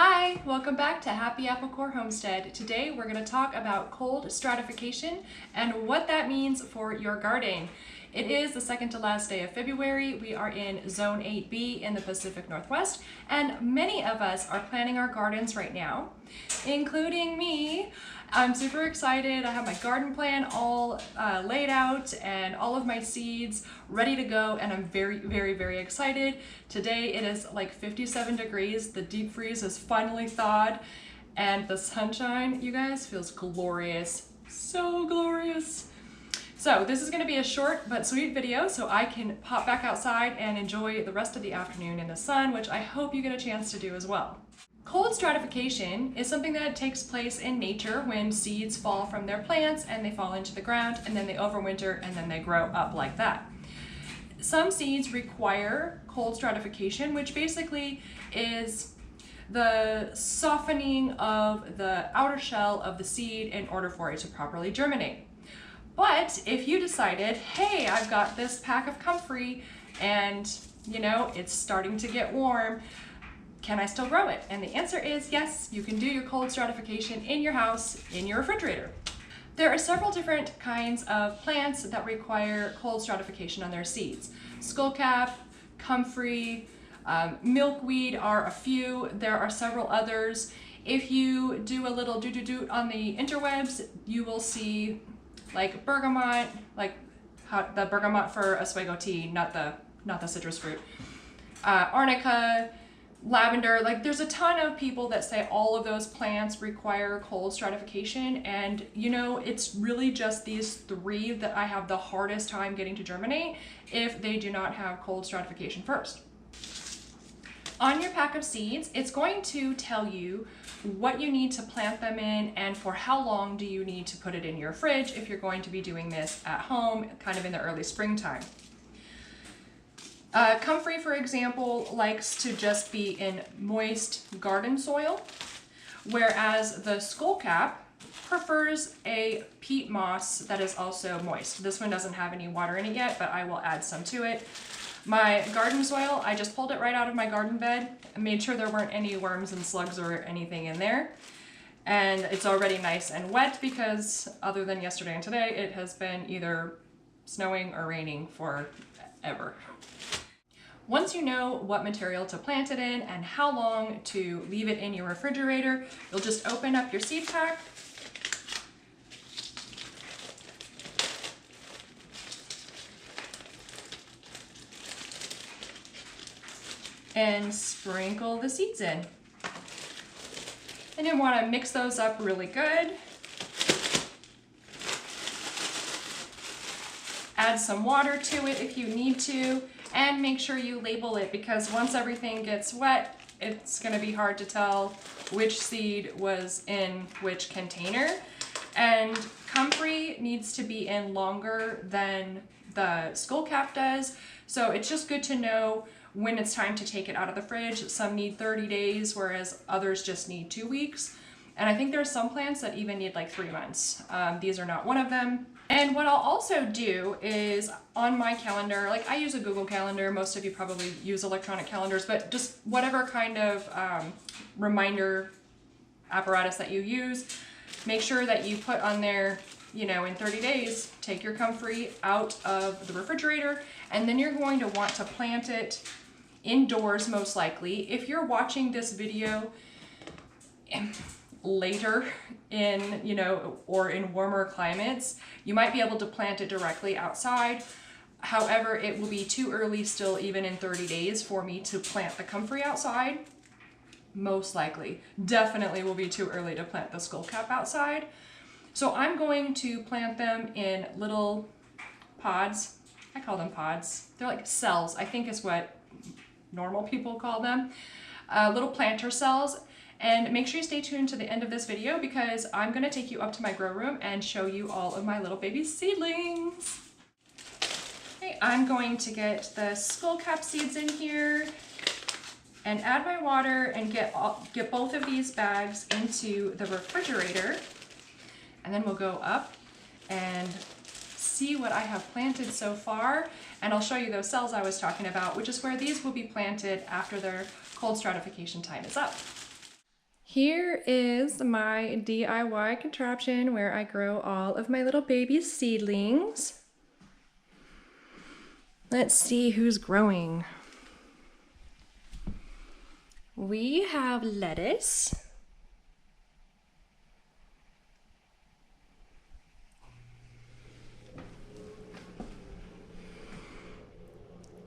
Hi, welcome back to Happy Apple Core Homestead. Today we're going to talk about cold stratification and what that means for your garden. It is the second to last day of February. We are in Zone 8B in the Pacific Northwest, and many of us are planting our gardens right now, including me. I'm super excited. I have my garden plan all laid out and all of my seeds ready to go, and I'm very excited. Today it is like 57 degrees. The deep freeze is finally thawed, and the sunshine, you guys, feels glorious. So glorious. So this is going to be a short but sweet video so I can pop back outside and enjoy the rest of the afternoon in the sun, which I hope you get a chance to do as well. Cold stratification is something that takes place in nature when seeds fall from their plants and they fall into the ground, and then they overwinter and then they grow up like that. Some seeds require cold stratification, which basically is the softening of the outer shell of the seed in order for it to properly germinate. But if you decided, hey, I've got this pack of comfrey and it's starting to get warm, can I still grow it? And the answer is yes, you can do your cold stratification in your house, in your refrigerator. There are several different kinds of plants that require cold stratification on their seeds. Skullcap, Comfrey, Milkweed are a few. There are several others. If you do a little doot on the interwebs, you will see like bergamot, like the bergamot for Oswego tea, not the citrus fruit. Arnica, lavender, like there's a ton of people that say all of those plants require cold stratification, and it's really just these three that I have the hardest time getting to germinate if they do not have cold stratification first. On your pack of seeds, it's going to tell you what you need to plant them in and for how long do you need to put it in your fridge if you're going to be doing this at home, kind of in the early springtime. Comfrey, for example, likes to just be in moist garden soil, whereas the skullcap prefers a peat moss that is also moist. This one doesn't have any water in it yet, but I will add some to it. My garden soil, I just pulled it right out of my garden bed and made sure there weren't any worms and slugs or anything in there. And it's already nice and wet because other than yesterday and today, it has been either snowing or raining forever. Once you know what material to plant it in and how long to leave it in your refrigerator, you'll just open up your seed pack and sprinkle the seeds in. And you want to mix those up really good. Add some water to it if you need to, and make sure you label it, because once everything gets wet, it's going to be hard to tell which seed was in which container. And comfrey needs to be in longer than the skullcap does, so it's just good to know when it's time to take it out of the fridge. Some need 30 days, whereas others just need 2 weeks. And I think there are some plants that even need like 3 months. These are not one of them. And what I'll also do is on my calendar, like I use a Google Calendar, most of you probably use electronic calendars, but just whatever kind of reminder apparatus that you use, make sure that you put on there, in 30 days, take your comfrey out of the refrigerator, and then you're going to want to plant it indoors most likely. If you're watching this video later in, or in warmer climates, you might be able to plant it directly outside. However, it will be too early still, even in 30 days, for me to plant the comfrey outside. Most likely. Definitely will be too early to plant the skullcap outside. So I'm going to plant them in little pods. I call them pods. They're like cells, I think is what normal people call them. Little planter cells. And make sure you stay tuned to the end of this video because I'm going to take you up to my grow room and show you all of my little baby seedlings. Okay, I'm going to get the skullcap seeds in here and add my water and get both of these bags into the refrigerator. And then we'll go up and see what I have planted so far. And I'll show you those cells I was talking about, which is where these will be planted after their cold stratification time is up. Here is my DIY contraption where I grow all of my little baby seedlings. Let's see who's growing. We have lettuce.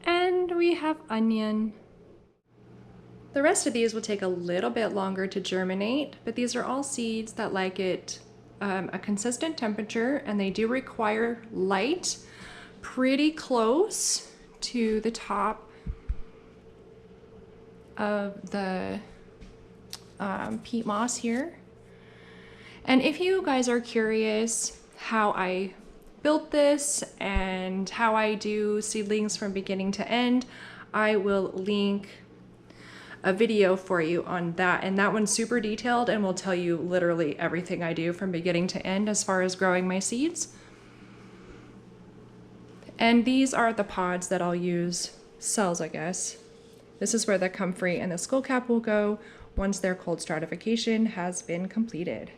And we have onion. The rest of these will take a little bit longer to germinate, but these are all seeds that like it a consistent temperature, and they do require light pretty close to the top of the peat moss here. And if you guys are curious how I built this and how I do seedlings from beginning to end, I will link a video for you on that, and that one's super detailed and will tell you literally everything I do from beginning to end as far as growing my seeds. And these are the pods that I'll use, cells I guess. This is where the comfrey and the skullcap will go once their cold stratification has been completed.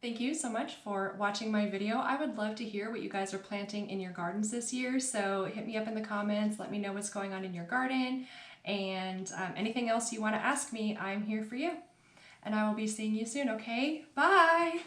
Thank you so much for watching my video. I would love to hear what you guys are planting in your gardens this year, so hit me up in the comments, let me know what's going on in your garden, and anything else you want to ask me, I'm here for you. And I will be seeing you soon, okay? Bye!